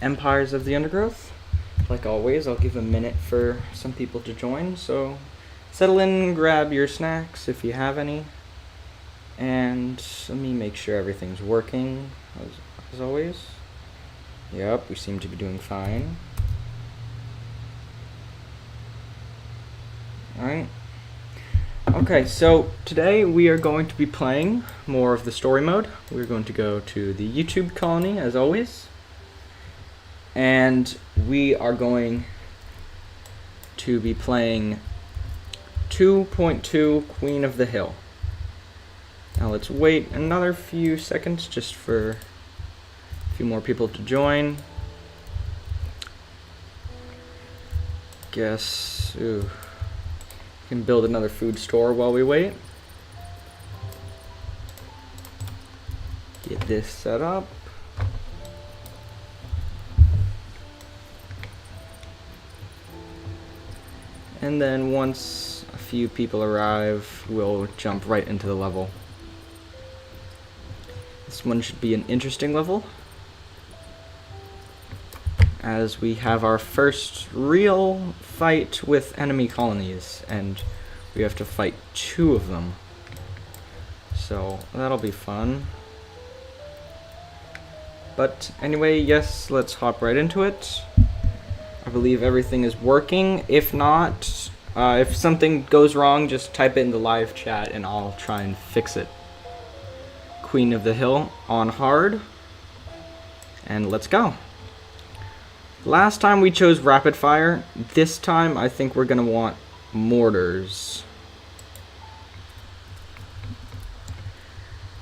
Empires of the Undergrowth. Like always, I'll give a minute for some people to join, so settle in, grab your snacks if you have any, and let me make sure everything's working as always. Yep, we seem to be doing fine. Alright. Okay, so today we are going to be playing more of the story mode. We're going to go to the YouTube colony as always. And we are going to be playing 2.2 Queen of the Hill. Now let's wait another few seconds just for a few more people to join. Guess, can build another food store while we wait. Get this set up. And then once a few people arrive, we'll jump right into the level. This one should be an interesting level, as we have our first real fight with enemy colonies, and we have to fight 2 of them. So that'll be fun. But anyway, yes, let's hop right into it. I believe everything is working. If not, if something goes wrong, just type it in the live chat and I'll try and fix it. Queen of the Hill on hard. And let's go. Last time we chose rapid fire. This time I think we're going to want mortars.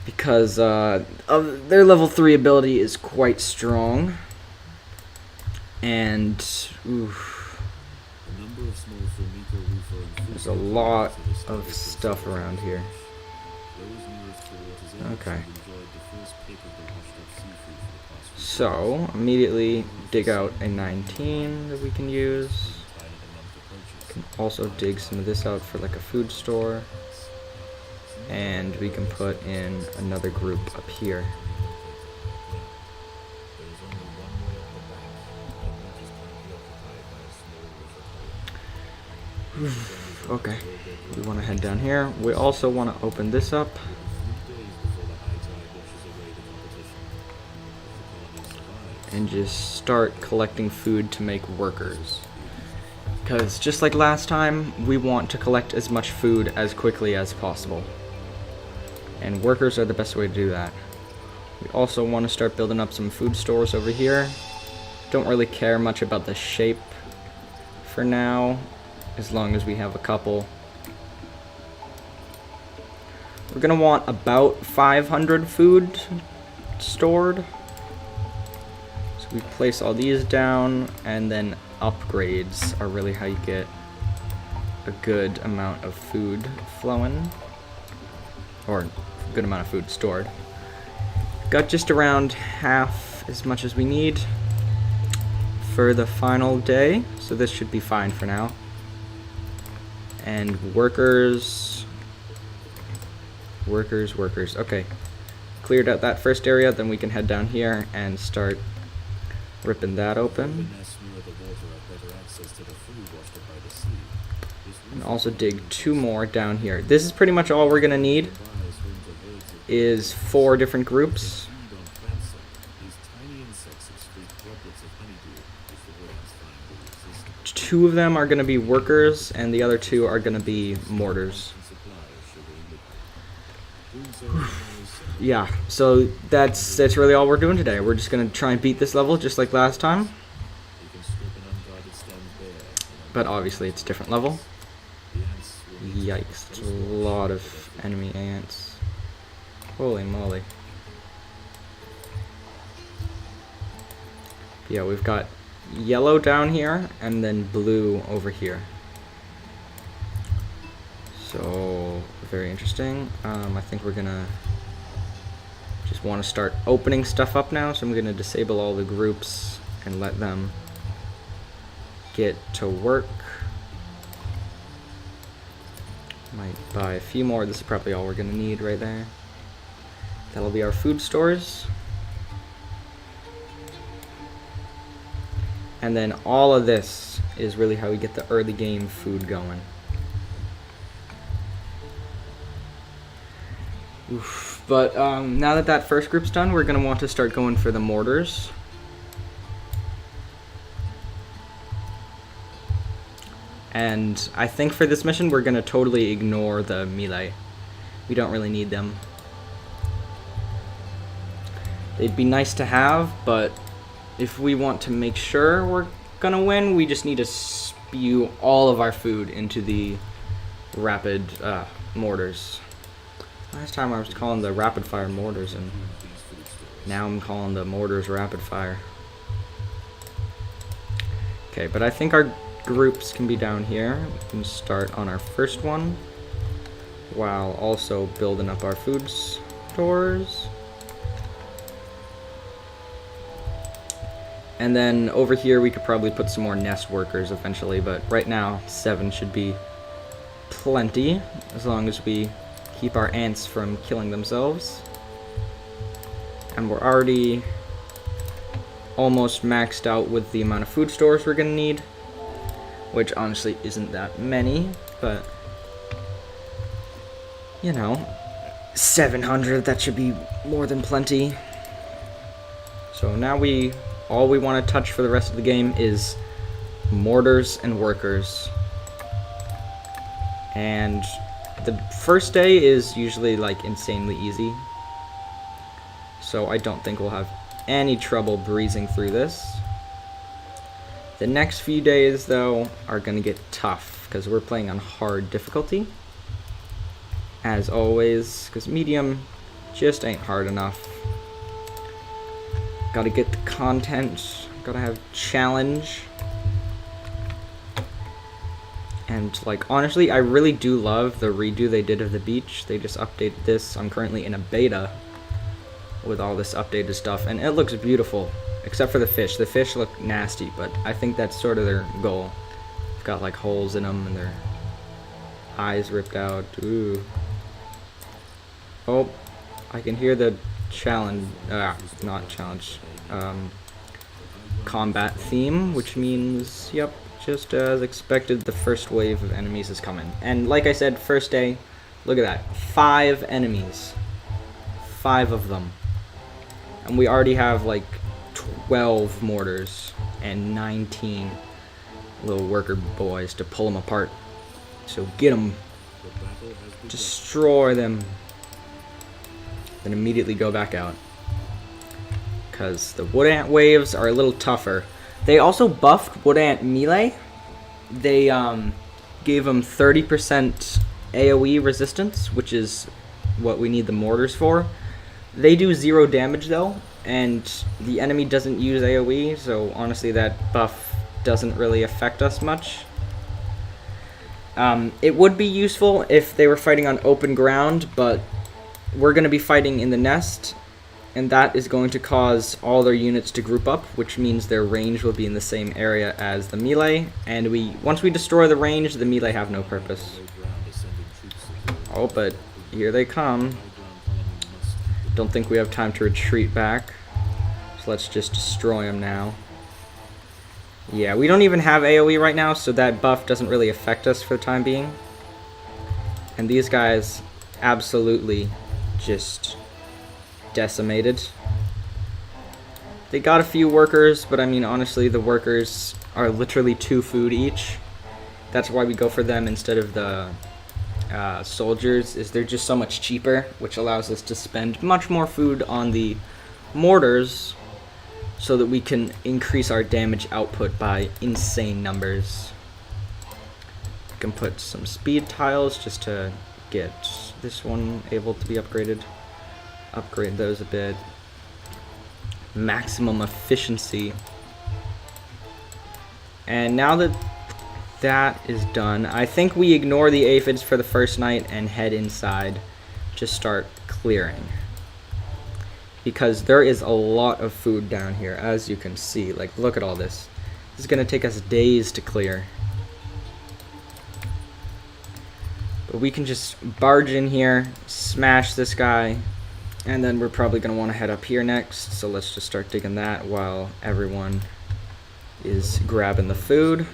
Because their level 3 ability is quite strong. And there's a lot of stuff around here. Okay. So, immediately dig out a 19 that we can use. Can also dig some of this out for like a food store. And we can put in another group up here. Okay, we want to head down here. We also want to open this up. And just start collecting food to make workers. Because just like last time, we want to collect as much food as quickly as possible. And workers are the best way to do that. We also want to start building up some food stores over here. Don't really care much about the shape for now, as long as we have a couple. We're gonna want about 500 food stored. So we place all these down, and then upgrades are really how you get a good amount of food flowing, or a good amount of food stored. Got just around half as much as we need for the final day, so this should be fine for now. And workers. Okay. Cleared out that first area, then we can head down here and start ripping that open. And also dig 2 more down here. This is pretty much all we're gonna need, is 4 different groups. Two of them are going to be workers, and the other 2 are going to be mortars. Yeah, so that's really all we're doing today. We're just going to try and beat this level just like last time. But obviously it's a different level. Yikes, there's a lot of enemy ants. Holy moly. Yeah, we've got yellow down here, and then blue over here. So, very interesting. I think we're gonna just want to start opening stuff up now, so I'm gonna disable all the groups and let them get to work. Might buy a few more. This is probably all we're gonna need right there. That'll be our food stores. And then all of this is really how we get the early game food going. Oof. But now that that first group's done, we're going to want to start going for the mortars. And I think for this mission, we're going to totally ignore the melee. We don't really need them. They'd be nice to have, but if we want to make sure we're gonna win, we just need to spew all of our food into the rapid mortars. Last time I was calling the rapid fire mortars, and now I'm calling the mortars rapid fire. Okay, but I think our groups can be down here. We can start on our first one while also building up our food stores. And then over here we could probably put some more nest workers eventually, but right now 7 should be plenty as long as we keep our ants from killing themselves. And we're already almost maxed out with the amount of food stores we're gonna need, which honestly isn't that many, but you know, 700, that should be more than plenty. So now all we want to touch for the rest of the game is mortars and workers. And the first day is usually like insanely easy, so I don't think we'll have any trouble breezing through this. The next few days though are gonna get tough because we're playing on hard difficulty as always, because medium just ain't hard enough. Gotta get the content, gotta have challenge. And like honestly, I really do love the redo they did of the beach. They just updated this. I'm currently in a beta with all this updated stuff, and it looks beautiful, except for the fish. The fish look nasty, but I think that's sort of their goal. They've got like holes in them and their eyes ripped out. Ooh. Oh, I can hear the challenge, not challenge, combat theme, which means, yep, just as expected, the first wave of enemies is coming. And like I said, first day, look at that, 5 enemies, 5 of them. And we already have like 12 mortars and 19 little worker boys to pull them apart. So get them, destroy them, then immediately go back out. Because the wood ant waves are a little tougher. They also buffed wood ant melee. They gave them 30% AoE resistance, which is what we need the mortars for. They do 0 damage though, and the enemy doesn't use AoE, so honestly that buff doesn't really affect us much. It would be useful if they were fighting on open ground, but we're going to be fighting in the nest, and that is going to cause all their units to group up, which means their range will be in the same area as the melee, and once we destroy the range, the melee have no purpose. Oh, but here they come. Don't think we have time to retreat back, so let's just destroy them now. Yeah, we don't even have AoE right now, so that buff doesn't really affect us for the time being. And these guys absolutely just decimated. They got a few workers, but I mean honestly the workers are literally 2 food each. That's why we go for them instead of the soldiers, is they're just so much cheaper, which allows us to spend much more food on the mortars so that we can increase our damage output by insane numbers. We can put some speed tiles just to get this one able to be upgraded. Upgrade those a bit. Maximum efficiency. And now that that is done, I think we ignore the aphids for the first night and head inside. Just start clearing. Because there is a lot of food down here, as you can see. Like, look at all this. This is gonna take us days to clear. But we can just barge in here, smash this guy, and then we're probably gonna wanna head up here next. So let's just start digging that while everyone is grabbing the food.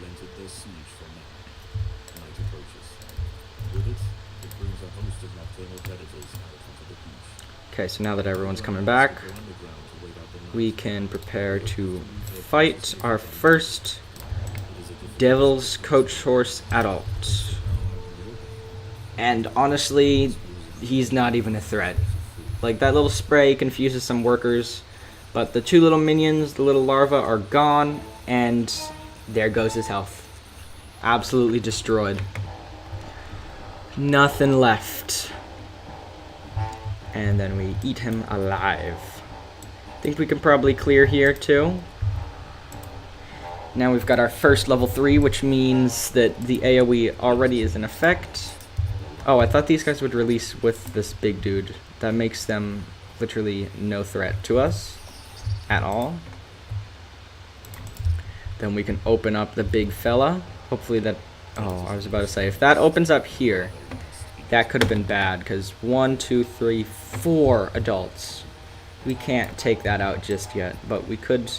Okay, so now that everyone's coming back, we can prepare to fight our first Devil's Coach Horse adult. And honestly, he's not even a threat. Like, that little spray confuses some workers, but the two little minions, the little larvae, are gone, and there goes his health. Absolutely destroyed. Nothing left. And then we eat him alive. Think we can probably clear here too. Now we've got our first level 3, which means that the AoE already is in effect. Oh, I thought these guys would release with this big dude. That makes them literally no threat to us at all. Then we can open up the big fella. Hopefully that... Oh, I was about to say, if that opens up here, that could have been bad, because 1, 2, 3, 4 adults. We can't take that out just yet, but we could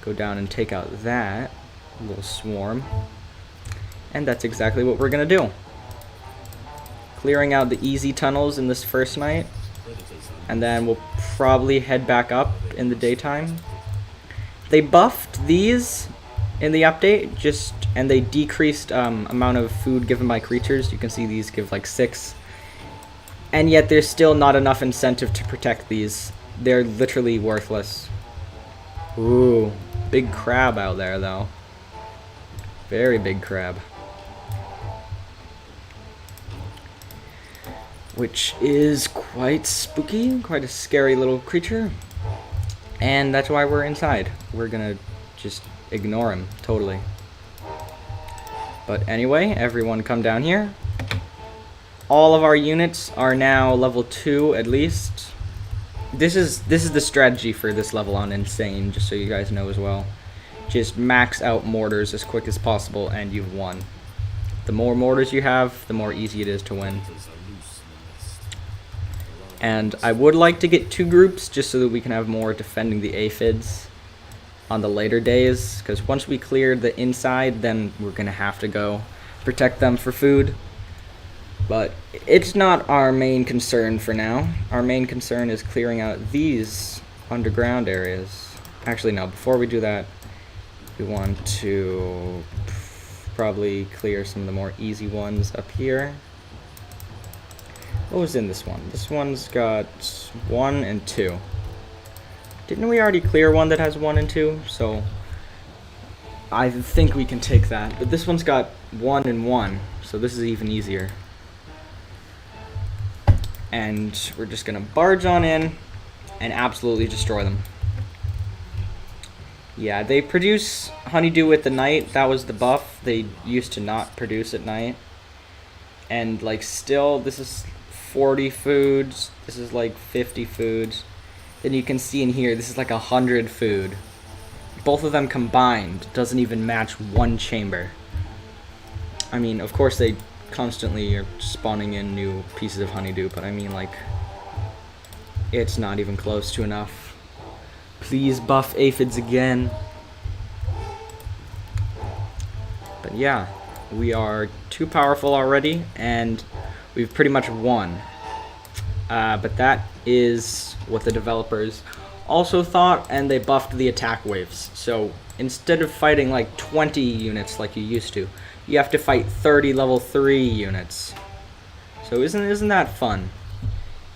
go down and take out that little swarm. And that's exactly what we're going to do. Clearing out the easy tunnels in this first night, and then we'll probably head back up in the daytime. They buffed these in the update, and they decreased amount of food given by creatures. You can see these give like 6. And yet there's still not enough incentive to protect these. They're literally worthless. Ooh, big crab out there though. Very big crab. Which is quite spooky, quite a scary little creature. And that's why we're inside. We're gonna just ignore him, totally. But anyway, everyone come down here. All of our units are now level 2 at least. This is the strategy for this level on Insane, just so you guys know as well. Just max out mortars as quick as possible and you've won. The more mortars you have, the more easy it is to win. And I would like to get 2 groups just so that we can have more defending the aphids on the later days, because once we clear the inside, then we're gonna have to go protect them for food. But it's not our main concern for now. Our main concern is clearing out these underground areas. Actually, no, before we do that, we want to probably clear some of the more easy ones up here. What was in this one? This one's got 1 and 2. Didn't we already clear one that has 1 and 2? So I think we can take that. But this one's got 1 and 1, so this is even easier. And we're just gonna barge on in and absolutely destroy them. Yeah, they produce honeydew at the night. That was the buff. They used to not produce at night. And like still, this is 40 foods. This is like 50 foods. Then you can see in here, this is like 100 food. Both of them combined doesn't even match one chamber. I mean, of course they constantly are spawning in new pieces of honeydew, but I mean, like, it's not even close to enough. Please buff aphids again. But yeah, we are too powerful already, and we've pretty much won. But that is what the developers also thought, and they buffed the attack waves. So instead of fighting like 20 units like you used to, you have to fight 30 level 3 units. So isn't that fun?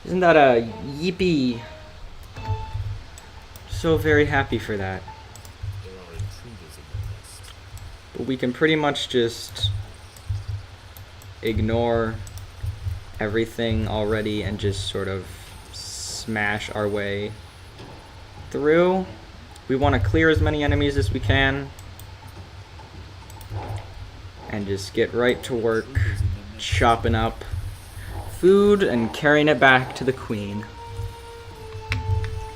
Isn't that a yippee? So very happy for that. But we can pretty much just ignore everything already and just sort of smash our way through. We want to clear as many enemies as we can and just get right to work chopping up food and carrying it back to the queen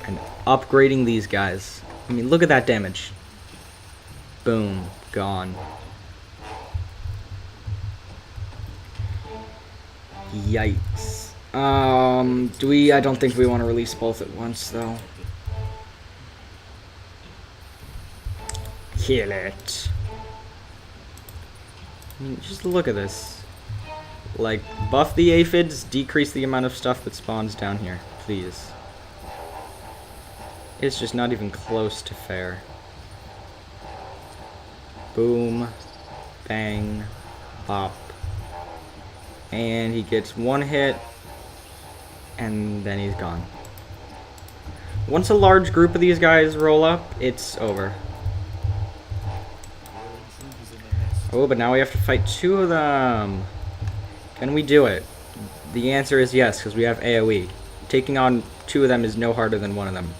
and upgrading these guys. I mean, look at that damage. Boom, gone. Yikes. I don't think we want to release both at once, though. Kill it. I mean, just look at this. Like, buff the aphids, decrease the amount of stuff that spawns down here, please. It's just not even close to fair. Boom. Bang. Bop. And he gets one hit. And then he's gone. Once a large group of these guys roll up, it's over. Oh, but now we have to fight 2 of them. Can we do it? The answer is yes, because we have AoE. Taking on 2 of them is no harder than 1 of them.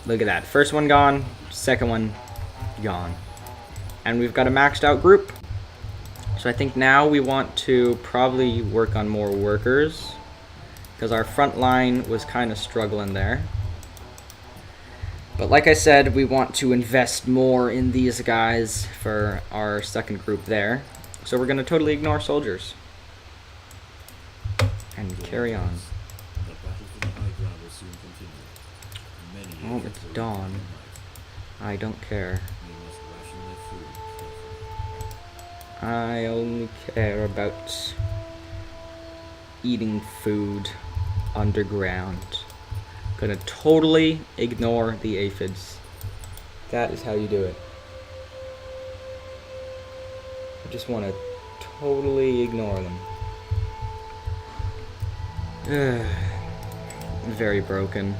Look at that. First one gone, second one gone. And we've got a maxed out group. So I think now we want to probably work on more workers, because our front line was kind of struggling there. But like I said, we want to invest more in these guys for our second group there. So we're going to totally ignore soldiers. And carry on. Oh, it's dawn. I don't care. I only care about eating food underground. Gonna totally ignore the aphids. That is how you do it. I just want to totally ignore them. Very broken.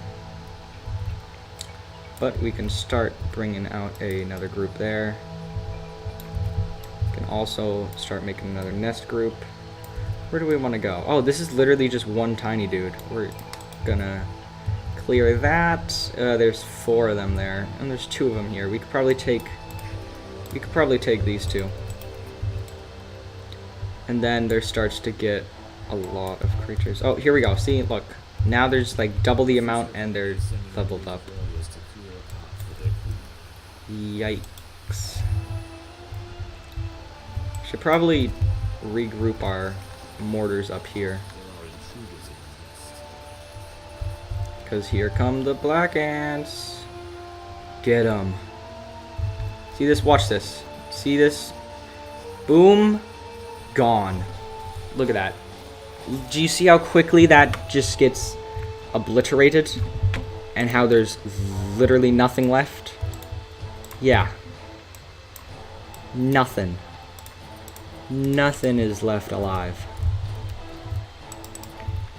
But we can start bringing out another group there. We can also start making another nest group. Where do we want to go? Oh, this is literally just one tiny dude. We're gonna clear that. There's 4 of them there, and there's 2 of them here. We could probably take these 2. And then there starts to get a lot of creatures. Oh, here we go. See, look. Now there's like double the amount, and they're leveled up. Yikes. Should probably regroup our mortars up here. Because here come the black ants. Get them. See this? Watch this. See this? Boom. Gone. Look at that. Do you see how quickly that just gets obliterated? And how there's literally nothing left? Yeah. Nothing. Nothing is left alive.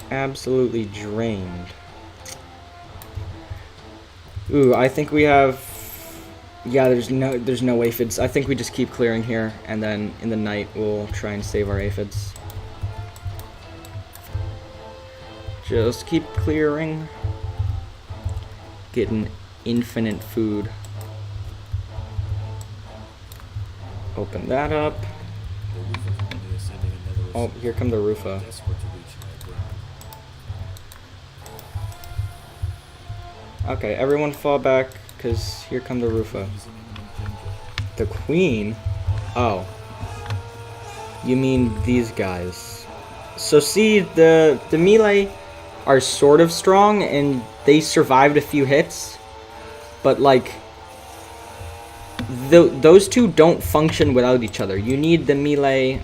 Absolutely drained. Ooh, I think we have... Yeah, there's no aphids. I think we just keep clearing here, and then in the night we'll try and save our aphids. Just keep clearing. Getting infinite food. Open that up. Oh, here come the Rufa. Okay, everyone fall back, because here come the Rufa. The Queen? Oh. You mean these guys. So see, the melee are sort of strong, and they survived a few hits. But, like, those 2 don't function without each other. You need the melee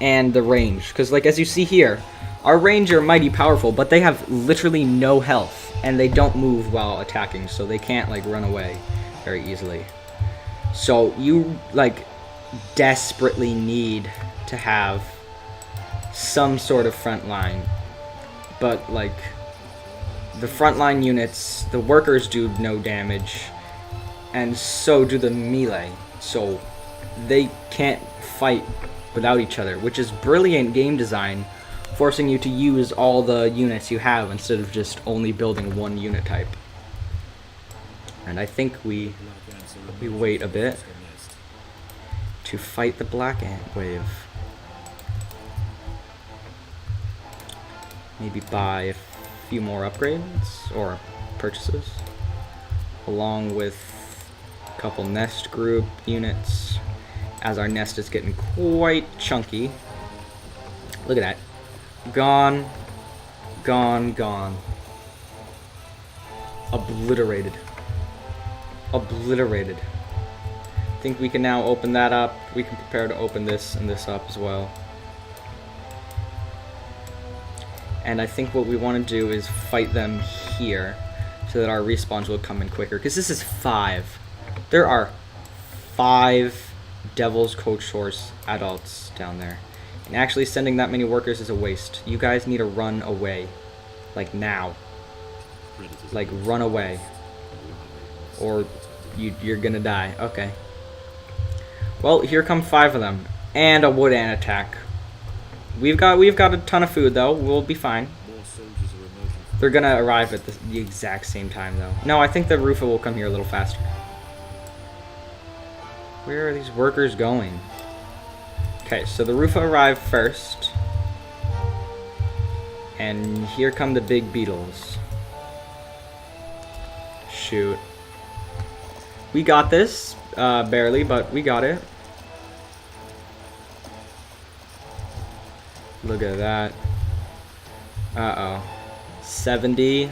and the range. Because, like, as you see here, our range are mighty powerful, but they have literally no health. And they don't move while attacking, so they can't, like, run away very easily. So you, like, desperately need to have some sort of front line. But, like, the frontline units, the workers do no damage, and so do the melee. So they can't fight without each other, which is brilliant game design, forcing you to use all the units you have instead of just only building one unit type. And I think we wait a bit to fight the black ant wave. Maybe buy a few more upgrades or purchases, along with a couple nest group units, as our nest is getting quite chunky. Look at that. Gone, gone, gone. Obliterated. obliterated. I think we can now open that up. We can prepare to open this and this up as well. And I think what we want to do is fight them here so that our respawns will come in quicker. Because this is 5. There are 5 Devil's Coach Horse adults down there. And actually sending that many workers is a waste. You guys need to run away. Like now. Like run away. Or you're gonna die. Okay. Well, here come 5 of them. And a wood ant attack. We've got a ton of food though. We'll be fine. They're gonna arrive at the exact same time though. No, I think the Rufa will come here a little faster. Where are these workers going? Okay, so the Rufa arrived first. And here come the big beetles. Shoot. We got this. Barely, but we got it. Look at that. Uh-oh. 70.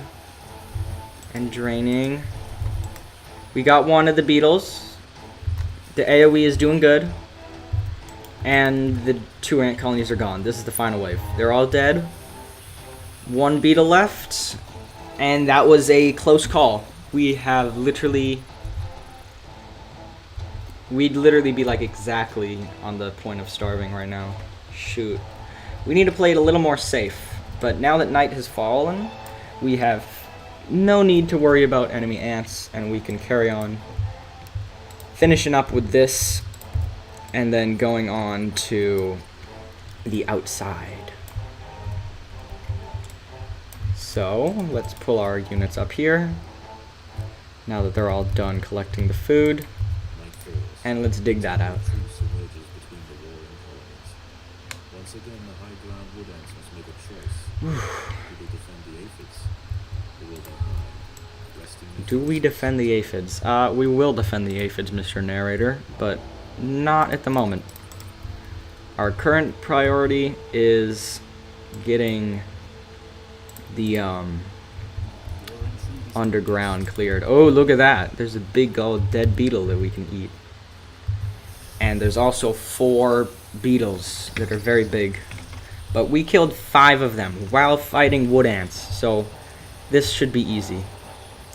And draining. We got one of the beetles. The AoE is doing good. And the 2 ant colonies are gone. This is the final wave. They're all dead. 1 beetle left. And that was a close call. We have literally... We'd literally be like exactly on the point of starving right now. Shoot. We need to play it a little more safe. But now that night has fallen, we have no need to worry about enemy ants, and we can carry on finishing up with this and then going on to the outside. So let's pull our units up here now that they're all done collecting the food. And let's dig that out. Once again, the high ground wood ants must make a choice. Do they defend the aphids? Or will they hide, resting their Do we defend the aphids? We will defend the aphids, Mr. Narrator, but not at the moment. Our current priority is getting the underground cleared. Oh, look at that. There's a big old dead beetle that we can eat. And there's also 4 beetles that are very big. But we killed 5 of them while fighting wood ants. So this should be easy.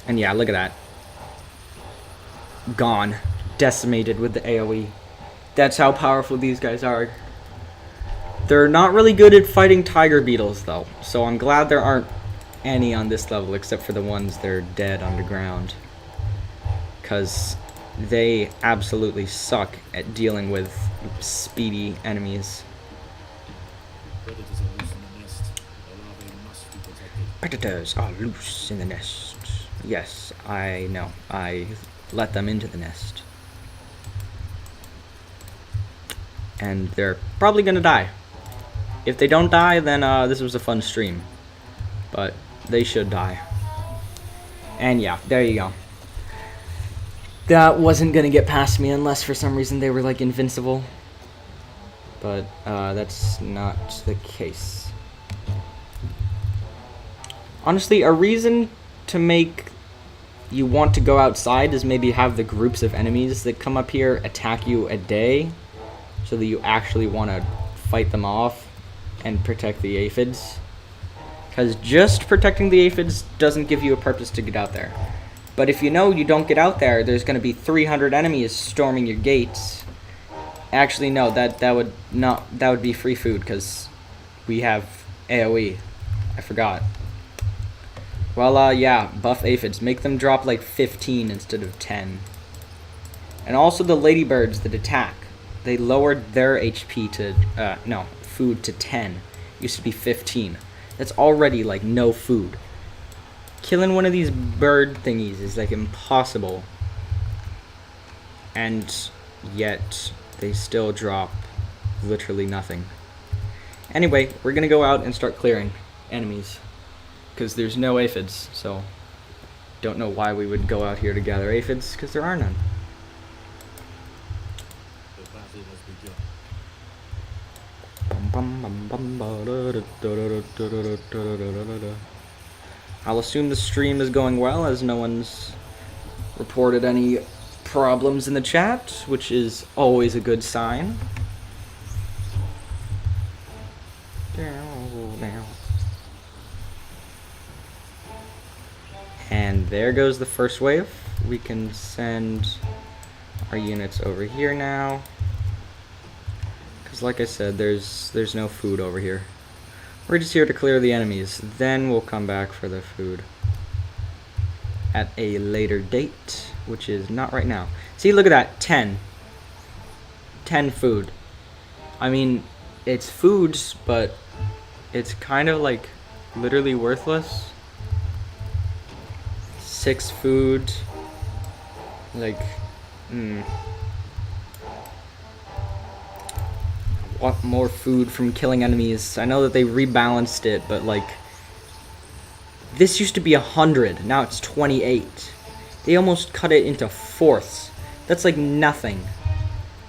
And yeah, look at that. Gone. Decimated with the AoE. That's how powerful these guys are. They're not really good at fighting tiger beetles though. So I'm glad there aren't any on this level except for the ones that are dead underground. Because they absolutely suck at dealing with speedy enemies. predators are loose in the nest. The larvae must be protected. Predators are loose in the nest. Yes, I know. I let them into the nest. And they're probably gonna die. If they don't die, then this was a fun stream. But they should die. And yeah, there you go. That wasn't gonna get past me unless for some reason they were like invincible. But that's not the case. Honestly, a reason to make you want to go outside is maybe have the groups of enemies that come up here attack you a day, so that you actually want to fight them off and protect the aphids. Because just protecting the aphids doesn't give you a purpose to get out there. But if you know you don't get out there, there's going to be 300 enemies storming your gates. Actually, no, that would be free food because we have AoE. I forgot. Well, yeah, buff aphids. Make them drop like 15 instead of 10. And also the ladybirds that attack. They lowered their HP to, no, food to 10. Used to be 15. That's already like no food. Killing one of these bird thingies is like impossible. And yet they still drop literally nothing. Anyway, we're gonna go out and start clearing enemies. Because there's no aphids, so don't know why we would go out here to gather aphids, because there are none. The battle has begun. I'll assume the stream is going well, as no one's reported any problems in the chat, which is always a good sign. And there goes the first wave. We can send our units over here now. Because like I said, there's no food over here. We're just here to clear the enemies. Then we'll come back for the food at a later date, which is not right now. See, look at that, 10 food. I mean, it's foods, but it's kind of like literally worthless. 6 food, like, want more food from killing enemies. I know that they rebalanced it, but like, this used to be 100, now it's 28. They almost cut it into fourths. That's like nothing.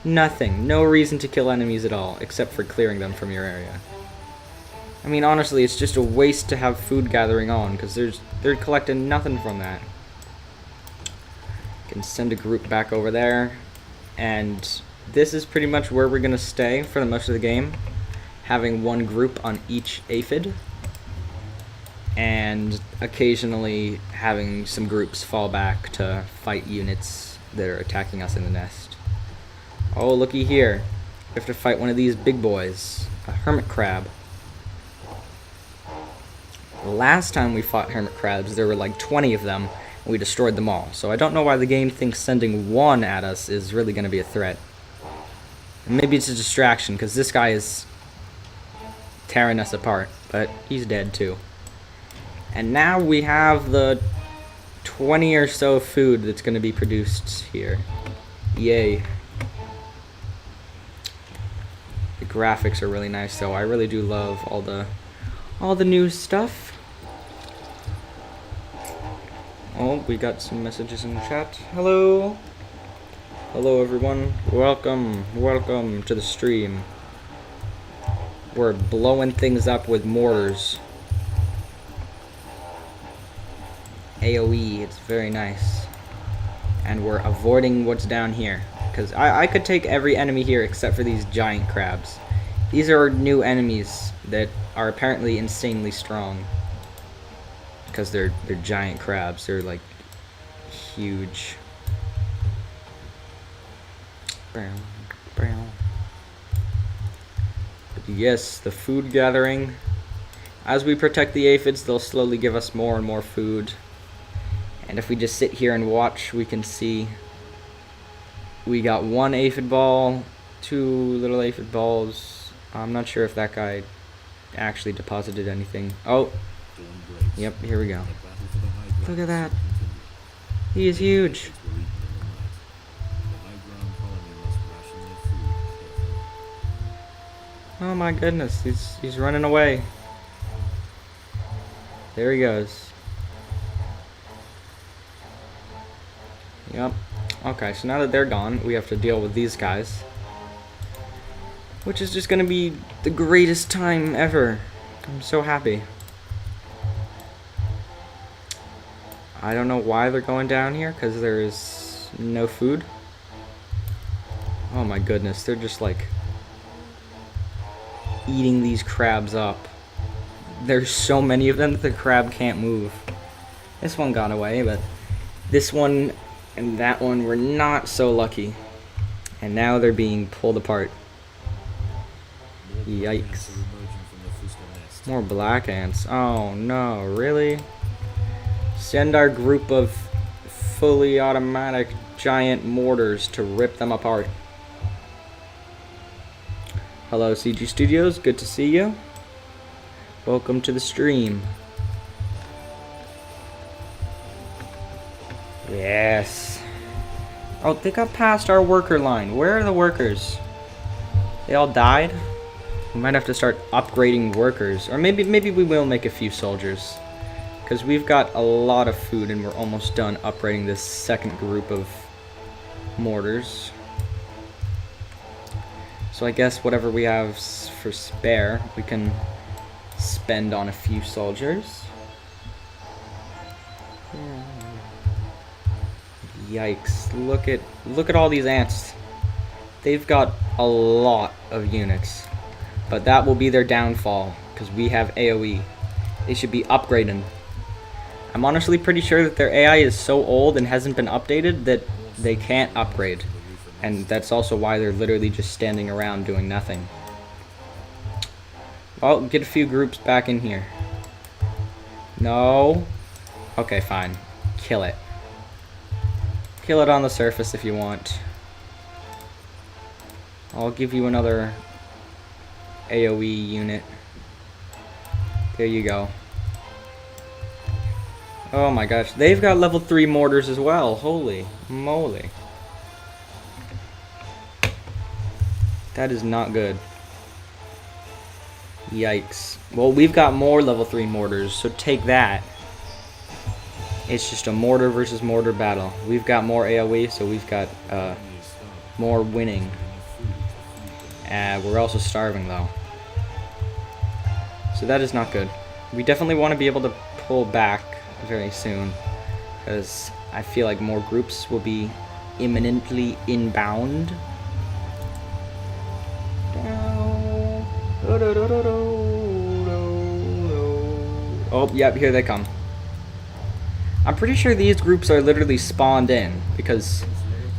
Nothing. No reason to kill enemies at all, except for clearing them from your area. I mean, honestly, it's just a waste to have food gathering on, because they're collecting nothing from that. Can send a group back over there, and this is pretty much where we're going to stay for the most of the game, having one group on each aphid, and occasionally having some groups fall back to fight units that are attacking us in the nest. Oh, looky here. We have to fight one of these big boys, a hermit crab. Last time we fought hermit crabs, there were like 20 of them, and we destroyed them all. So I don't know why the game thinks sending one at us is really going to be a threat. And maybe it's a distraction, because this guy is tearing us apart, but he's dead too. And now we have the 20 or so food that's going to be produced here. Yay. The graphics are really nice, though. I really do love all the new stuff. Oh, we got some messages in the chat. Hello. Hello, everyone. Welcome to the stream. We're blowing things up with mortars. AoE, it's very nice. And we're avoiding what's down here. Because I could take every enemy here except for these giant crabs. These are new enemies that are apparently insanely strong. Because they're giant crabs. They're like huge. But yes, the food gathering. As we protect the aphids, they'll slowly give us more and more food. And if we just sit here and watch, we can see we got 1 aphid ball, 2 little aphid balls. I'm not sure if that guy actually deposited anything. Oh, yep, here we go. Look at that. He is huge. Oh my goodness, he's running away. There he goes. Yep. Okay, so now that they're gone, we have to deal with these guys. Which is just gonna be the greatest time ever. I'm so happy. I don't know why they're going down here, because there is no food. Oh my goodness, they're just like eating these crabs up. There's so many of them that the crab can't move. This one got away, but this one and that one were not so lucky. And now they're being pulled apart. Yikes. More black ants. Oh no, really? Send our group of fully automatic giant mortars to rip them apart. Hello CG Studios, good to see you. Welcome to the stream. Yes. Oh, they got past our worker line. Where are the workers? They all died? We might have to start upgrading workers. Or maybe we will make a few soldiers. Because we've got a lot of food and we're almost done upgrading this second group of mortars. So I guess whatever we have for spare, we can spend on a few soldiers. Yikes. Look at all these ants. They've got a lot of units. But that will be their downfall, because we have AoE. They should be upgrading. I'm honestly pretty sure that their AI is so old and hasn't been updated that they can't upgrade. And that's also why they're literally just standing around doing nothing. Well, get a few groups back in here. No. Okay, fine. Kill it. Kill it on the surface if you want. I'll give you another AoE unit. There you go. Oh my gosh, they've got level 3 mortars as well. Holy moly. That is not good. Yikes. Well, we've got more level 3 mortars, so take that. It's just a mortar versus mortar battle. We've got more AoE, so we've got more winning. We're also starving though. So that is not good. We definitely want to be able to pull back very soon, because I feel like more groups will be imminently inbound. Oh, yep, here they come. I'm pretty sure these groups are literally spawned in, because,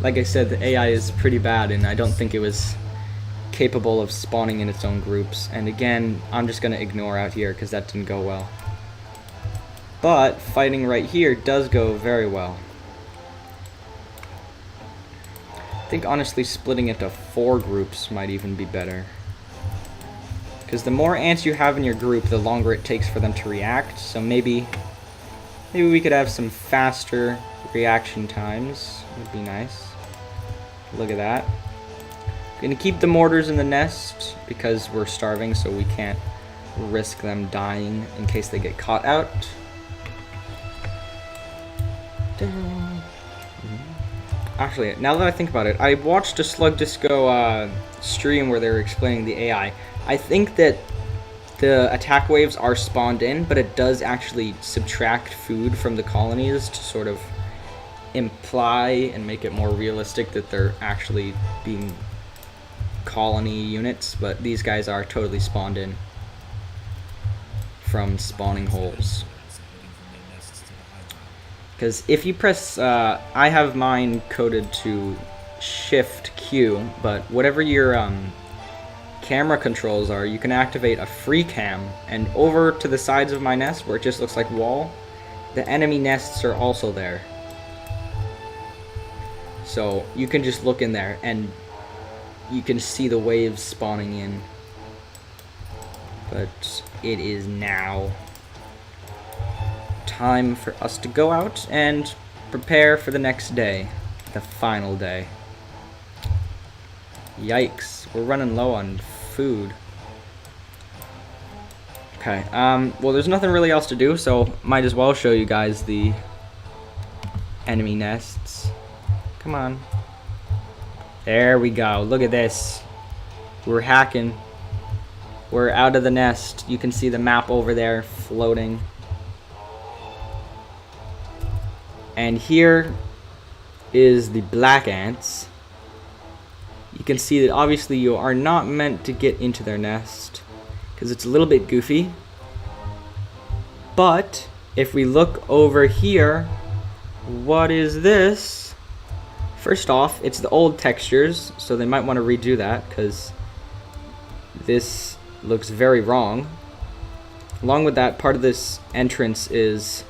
like I said, the AI is pretty bad, and I don't think it was capable of spawning in its own groups. And again, I'm just going to ignore out here, because that didn't go well. But fighting right here does go very well. I think honestly splitting it to 4 groups might even be better. Because the more ants you have in your group, the longer it takes for them to react. So maybe we could have some faster reaction times. Would be nice. Look at that. Gonna keep the mortars in the nest because we're starving, so we can't risk them dying in case they get caught out. Actually, now that I think about it, I watched a Slug Disco stream where they were explaining the AI. I think that the attack waves are spawned in, but it does actually subtract food from the colonies to sort of imply and make it more realistic that they're actually being colony units, but these guys are totally spawned in from spawning holes. Because if you press, I have mine coded to Shift Q, but whatever your camera controls are, you can activate a free cam, and over to the sides of my nest, where it just looks like wall, the enemy nests are also there. So you can just look in there, and you can see the waves spawning in. But it is now time for us to go out and prepare for the next day, the final day. Yikes, we're running low on food. Okay, well, there's nothing really else to do, so might as well show you guys the enemy nests. Come on. There we go, look at this. We're hacking. We're out of the nest. You can see the map over there floating. And here is the black ants. You can see that obviously you are not meant to get into their nest because it's a little bit goofy. But if we look over here, what is this? First off, it's the old textures, so they might want to redo that because this looks very wrong. Along with that, part of this entrance is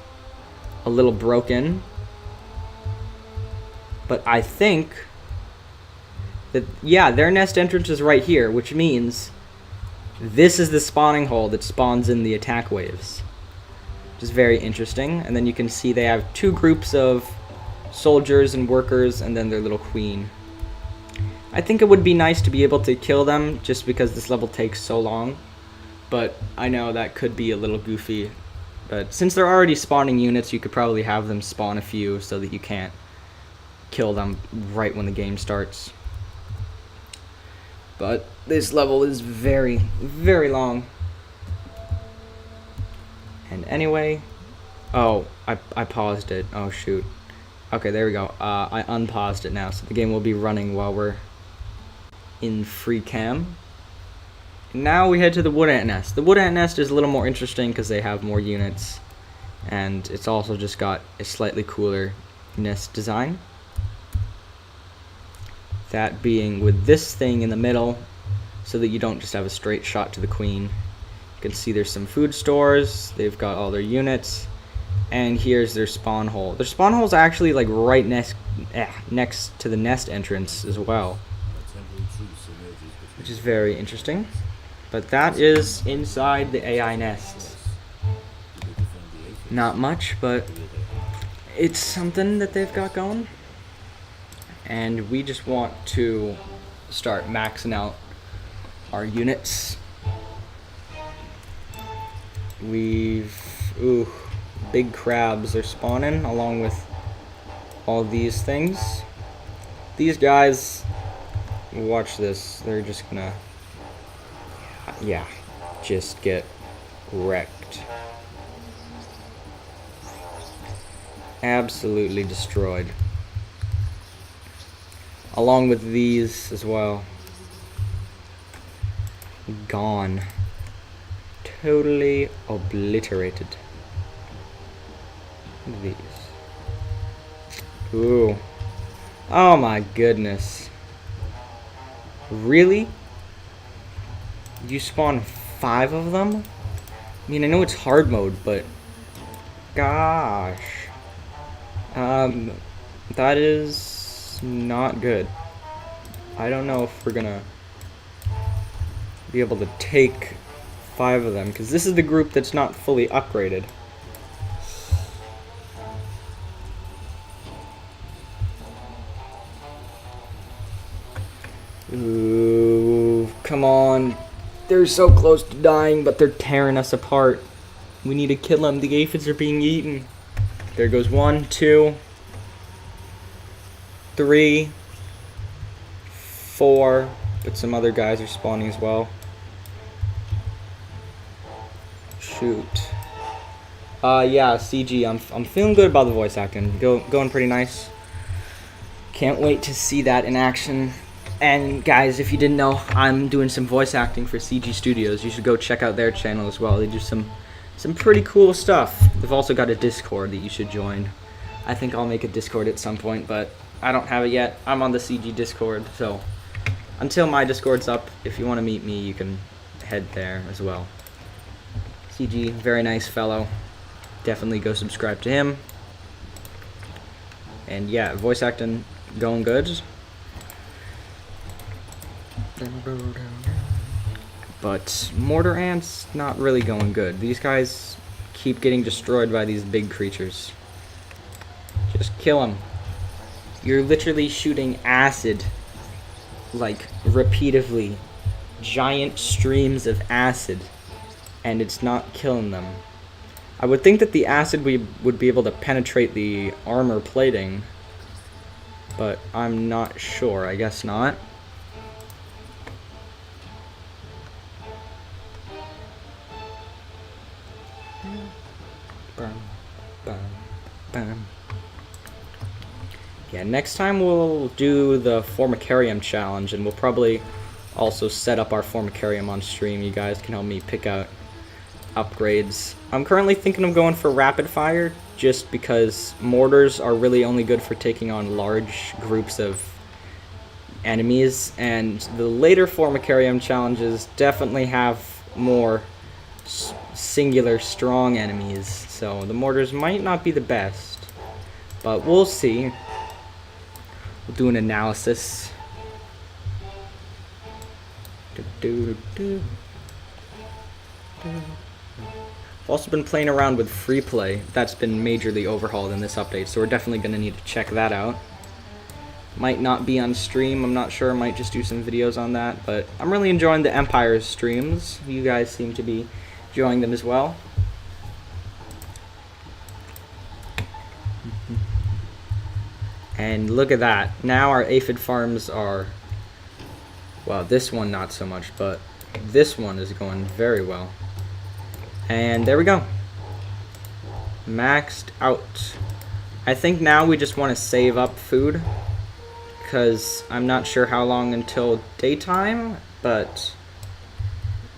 a little broken. But I think that, yeah, their nest entrance is right here, which means this is the spawning hole that spawns in the attack waves, which is very interesting. And then you can see they have 2 groups of soldiers and workers, and then their little queen. I think it would be nice to be able to kill them just because this level takes so long, but I know that could be a little goofy. But since they're already spawning units, you could probably have them spawn a few so that you can't kill them right when the game starts. But this level is very, very long. And anyway, oh, I paused it. Oh shoot. Okay, there we go. I unpaused it now, so the game will be running while we're in free cam. Now we head to the wood ant nest. The wood ant nest is a little more interesting because they have more units, and it's also just got a slightly cooler nest design. That being with this thing in the middle, so that you don't just have a straight shot to the queen. You can see there's some food stores, they've got all their units, and here's their spawn hole. Their spawn hole is actually like right next to the nest entrance as well, which is very interesting. But that is inside the AI nest. Not much, but it's something that they've got going. And we just want to start maxing out our units. Big crabs are spawning along with all these things. These guys, watch this, they're just gonna, just get wrecked. Absolutely destroyed. Along with these as well. Gone. Totally obliterated. Look at these. Ooh. Oh my goodness. Really? You spawn 5 of them? I mean, I know it's hard mode, but gosh. That is not good. I don't know if we're gonna be able to take 5 of them, because this is the group that's not fully upgraded. Ooh, come on. They're so close to dying, but they're tearing us apart. We need to kill them. The aphids are being eaten. There goes 1, 2, 3, 4, but some other guys are spawning as well. Shoot. Yeah, CG. I'm feeling good about the voice acting. Going pretty nice. Can't wait to see that in action. And guys, if you didn't know, I'm doing some voice acting for CG Studios. You should go check out their channel as well. They do some pretty cool stuff. They've also got a Discord that you should join. I think I'll make a Discord at some point, but I don't have it yet. I'm on the CG Discord, so until my Discord's up, if you want to meet me, you can head there as well. CG, very nice fellow. Definitely go subscribe to him. And yeah, voice acting going good. But mortar ants not really going good. These guys keep getting destroyed by these big creatures. Just kill them. You're literally shooting acid, like repeatedly, giant streams of acid, and it's not killing them. I would think that the acid would be able to penetrate the armor plating, but I'm not sure. I guess not. Yeah, next time we'll do the Formicarium challenge, and we'll probably also set up our Formicarium on stream. You guys can help me pick out upgrades. I'm currently thinking of going for rapid fire, just because mortars are really only good for taking on large groups of enemies, and the later Formicarium challenges definitely have more singular strong enemies, so the mortars might not be the best, but we'll see. We'll do an analysis. I've also been playing around with free play. That's been majorly overhauled in this update, so we're definitely going to need to check that out. Might not be on stream, I'm not sure. I might just do some videos on that, but I'm really enjoying the Empire's streams. You guys seem to be enjoying them as well. And look at that. Now our aphid farms are, well, this one not so much, but this one is going very well. And there we go. Maxed out I think now we just want to save up food, because I'm not sure how long until daytime, but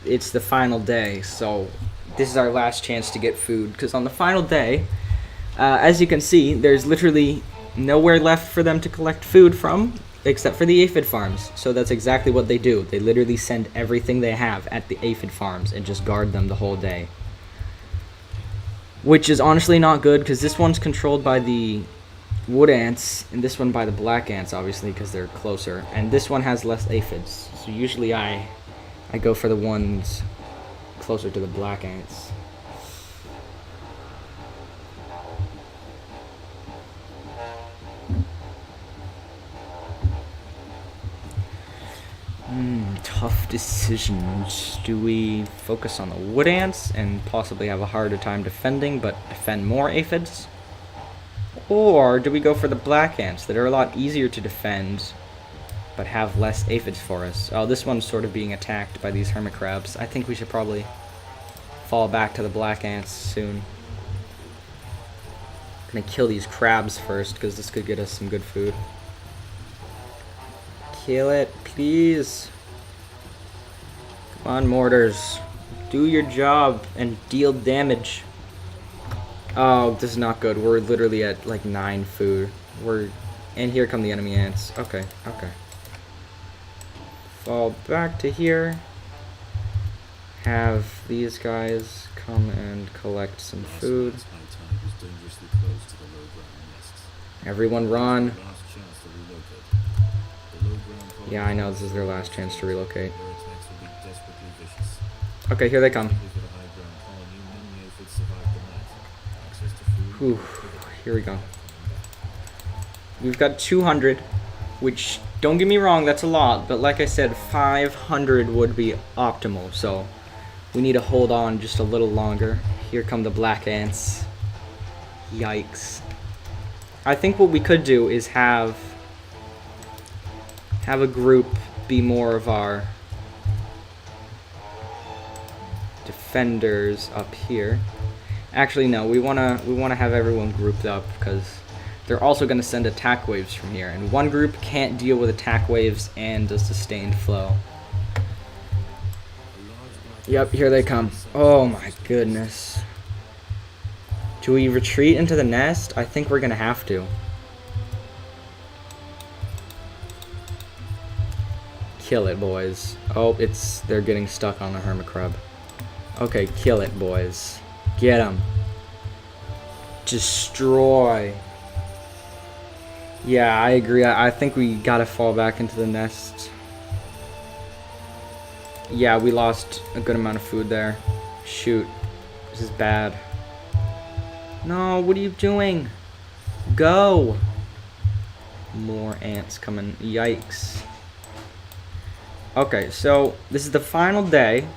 it's the final day, so this is our last chance to get food, because on the final day, as you can see, there's literally nowhere left for them to collect food from, except for the aphid farms. So that's exactly what they do. They literally send everything they have at the aphid farms and just guard them the whole day. Which is honestly not good, because this one's controlled by the wood ants, and this one by the black ants, obviously, because they're closer. And this one has less aphids. So usually I go for the ones closer to the black ants. Tough decisions. Do we focus on the wood ants and possibly have a harder time defending, but defend more aphids? Or do we go for the black ants that are a lot easier to defend, but have less aphids for us? Oh, this one's sort of being attacked by these hermit crabs. I think we should probably fall back to the black ants soon. Gonna kill these crabs first, because this could get us some good food. Kill it, please. Come on, mortars. Do your job and deal damage. Oh, this is not good. We're literally at like 9 food. And here come the enemy ants. Okay, okay. Fall back to here. Have these guys come and collect some food. Everyone run. Yeah, I know this is their last chance to relocate. Okay, here they come. Whew, here we go. We've got 200, which, don't get me wrong, that's a lot, but like I said, 500 would be optimal, so we need to hold on just a little longer. Here come the black ants. Yikes. I think what we could do is have a group be more of our defenders up here. Actually, no, we wanna have everyone grouped up, because they're also gonna send attack waves from here, and one group can't deal with attack waves and a sustained flow. Yep, here they come. Oh my goodness. Do we retreat into the nest? I think we're gonna have to. Kill it, boys. Oh, they're getting stuck on the hermit crab. Okay, kill it, boys. Get them. Destroy. Yeah, I agree. I think we gotta fall back into the nest. Yeah, we lost a good amount of food there. Shoot. This is bad. No, what are you doing? Go! More ants coming. Yikes. Okay, so this is the final day.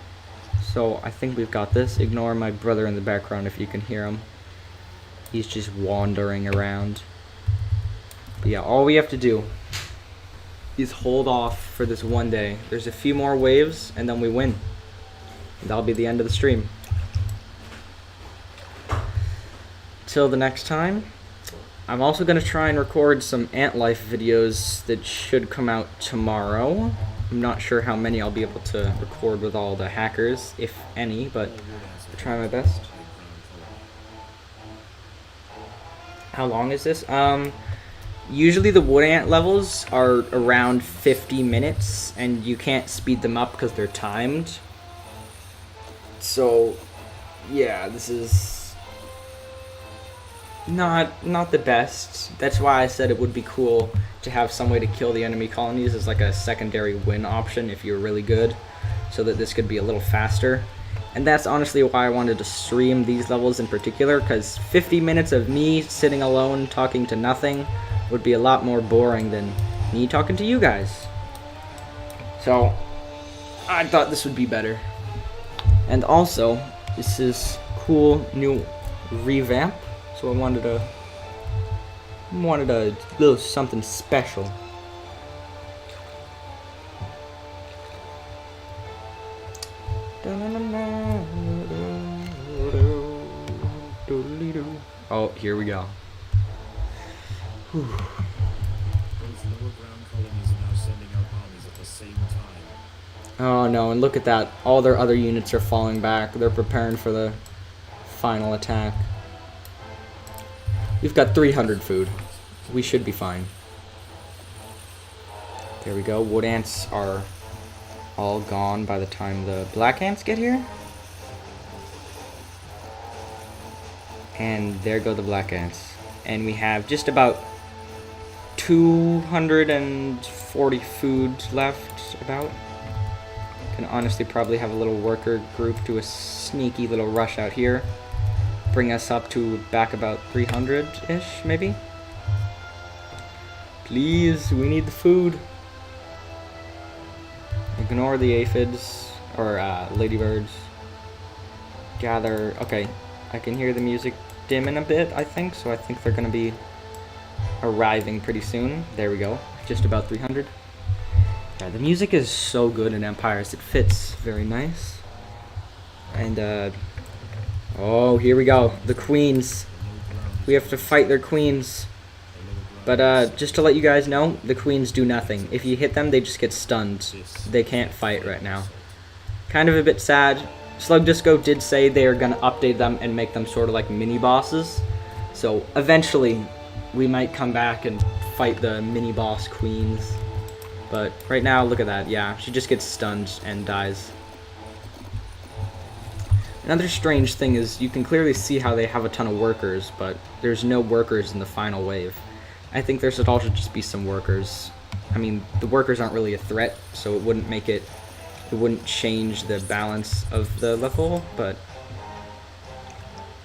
So I think we've got this. Ignore my brother in the background if you can hear him. He's just wandering around. But yeah, all we have to do is hold off for this one day. There's a few more waves, and then we win. That'll be the end of the stream. Till the next time, I'm also going to try and record some ant life videos that should come out tomorrow. I'm not sure how many I'll be able to record with all the hackers, if any, but I'll try my best. How long is this? Usually the wood ant levels are around 50 minutes, and you can't speed them up because they're timed. So, yeah, this is not the best. That's why I said it would be cool to have some way to kill the enemy colonies as like a secondary win option if you're really good, so that this could be a little faster. And that's honestly why I wanted to stream these levels in particular, because 50 minutes of me sitting alone talking to nothing would be a lot more boring than me talking to you guys. So I thought this would be better. And also, this is cool new revamp, so I wanted a little something special. Oh, here we go. Those lower ground colonies are now sending out armies at the same time. Oh no, and look at that. All their other units are falling back. They're preparing for the final attack. We've got 300 food. We should be fine. There we go. Wood ants are all gone by the time the black ants get here. And there go the black ants. And we have just about 240 food left about. Can honestly probably have a little worker group do a sneaky little rush out here. Bring us up to back about 300-ish, maybe. Please, we need the food. Ignore the aphids, or ladybirds. Gather, okay. I can hear the music dimming a bit, I think, so I think they're gonna be arriving pretty soon. There we go, just about 300. Yeah, the music is so good in Empires, it fits very nice. And, oh, here we go, the queens. We have to fight their queens. But, just to let you guys know, the queens do nothing. If you hit them, they just get stunned. They can't fight right now. Kind of a bit sad. Slug Disco did say they are going to update them and make them sort of like mini-bosses. So, eventually, we might come back and fight the mini-boss queens. But, right now, look at that. Yeah, she just gets stunned and dies. Another strange thing is you can clearly see how they have a ton of workers, but there's no workers in the final wave. I think there should also just be some workers. I mean, the workers aren't really a threat, so it wouldn't make it wouldn't change the balance of the level, but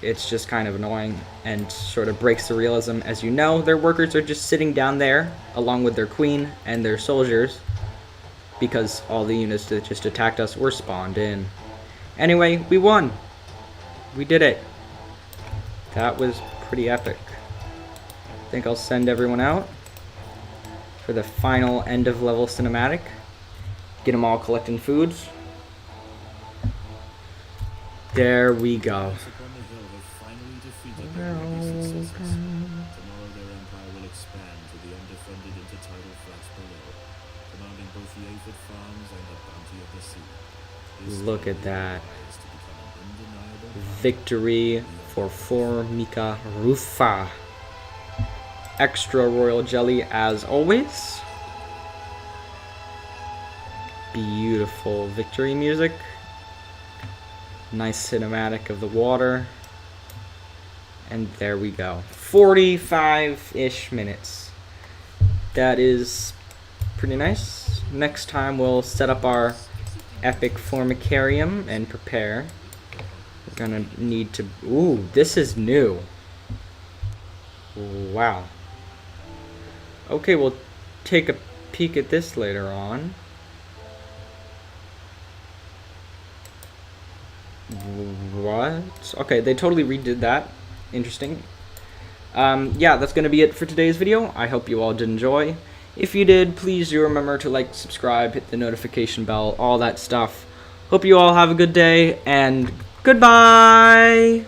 it's just kind of annoying and sort of breaks the realism. As you know, their workers are just sitting down there along with their queen and their soldiers because all the units that just attacked us were spawned in. Anyway, we won! We did it! That was pretty epic. I think I'll send everyone out for the final end of level cinematic. Get them all collecting foods. There we go. Those upon the hill have finally defeated their enemy's successors. Tomorrow their empire will expand to the undefended intertidal flats below, commanding both the aphid farms and the bounty of the sea. This Look at that. is to become an undeniable Victory for Formica Rufa. Extra royal jelly as always. Beautiful victory music. Nice cinematic of the water. And there we go. 45-ish minutes. That is pretty nice. Next time we'll set up our epic formicarium and prepare. We're gonna need to... Ooh, this is new. Wow. Okay, we'll take a peek at this later on. What? Okay, they totally redid that. Interesting. Yeah, that's going to be it for today's video. I hope you all did enjoy. If you did, please do remember to like, subscribe, hit the notification bell, all that stuff. Hope you all have a good day, and goodbye!